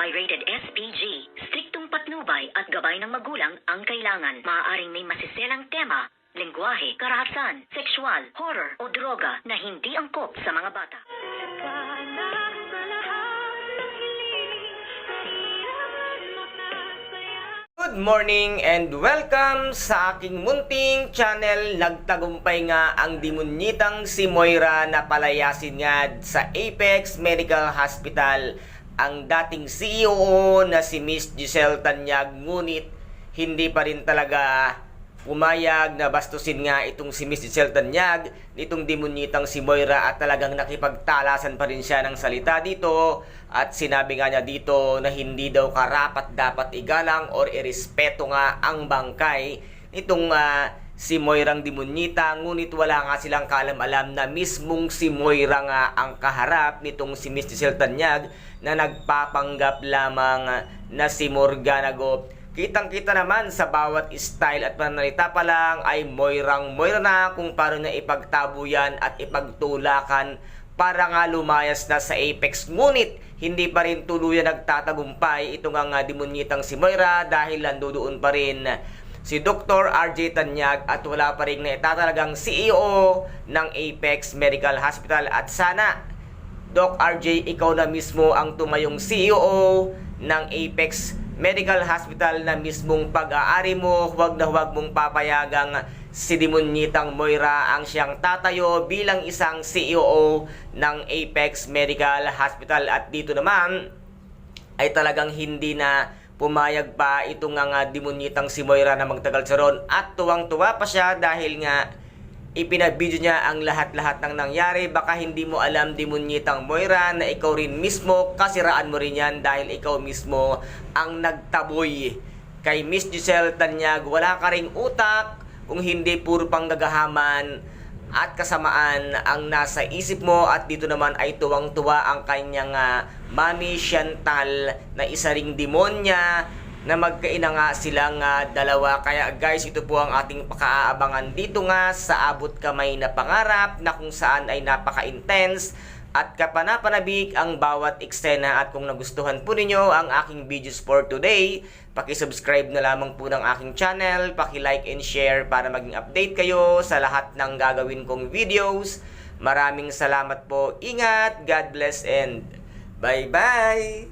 Pirated SPG. Striktong patnubay at gabay ng magulang ang kailangan. Maaaring may masiselang tema, lengguwahe, karahasan, sexual, horror o droga na hindi angkop sa mga bata. Good morning and welcome sa aking munting channel. Nagtagumpay nga ang demonitang si Moira na palayasin nga sa Apex Medical Hospital ang dating CEO na si Miss Giselle Tanyag, ngunit hindi pa rin talaga pumayag na bastusin nga itong si Miss Giselle Tanyag nitong demonitang si Moira, at talagang nakipagtalasan pa rin siya ng salita dito, at sinabi nga niya dito na hindi daw karapat dapat igalang or irespeto nga ang bangkay nitong si Moirang demonyita, ngunit wala nga silang kaalam-alam na mismong si Moira nga ang kaharap nitong si Miss Giselle Tanyag na nagpapanggap lamang na si Morgana Go. Kitang-kita naman sa bawat style at pananalita pa lang ay Moira na kung paano na ipagtabo yan at ipagtulakan para nga lumayas na sa Apex. Ngunit hindi pa rin tuluyan nagtatagumpay ito nga demonyitang si Moira dahil nandoon pa rin si Dr. RJ Tanyag at wala pa rin na itatalagang CEO ng Apex Medical Hospital. At sana, Doc RJ, ikaw na mismo ang tumayong CEO ng Apex Medical Hospital na mismong pag-aari mo. Huwag na huwag mong papayagang si demonyitang Moira ang siyang tatayo bilang isang CEO ng Apex Medical Hospital. At dito naman ay talagang hindi na pumayag pa itong nga demonyitang si Moira na magtagal sa ron, at tuwang-tuwa pa siya dahil nga ipinabidyo niya ang lahat-lahat ng nangyari. Baka hindi mo alam, demonyitang Moira, na ikaw rin mismo, kasiraan mo rin yan dahil ikaw mismo ang nagtaboy kay Miss Giselle Tanyag. Wala ka ring utak kung hindi puro panggagahaman at kasamaan ang nasa isip mo. At dito naman ay tuwang-tuwa ang kanyang Mami Chantal na isa ring demonya na magkaina nga silang dalawa. Kaya guys, ito po ang ating pakaabangan dito nga sa Abot Kamay na Pangarap, na kung saan ay napaka-intense at kapanapanabik ang bawat eksena. At kung nagustuhan po ninyo ang aking videos for today, paki-subscribe na lamang po ng aking channel, paki-like and share para maging update kayo sa lahat ng gagawin kong videos. Maraming salamat po. Ingat, God bless, and bye-bye!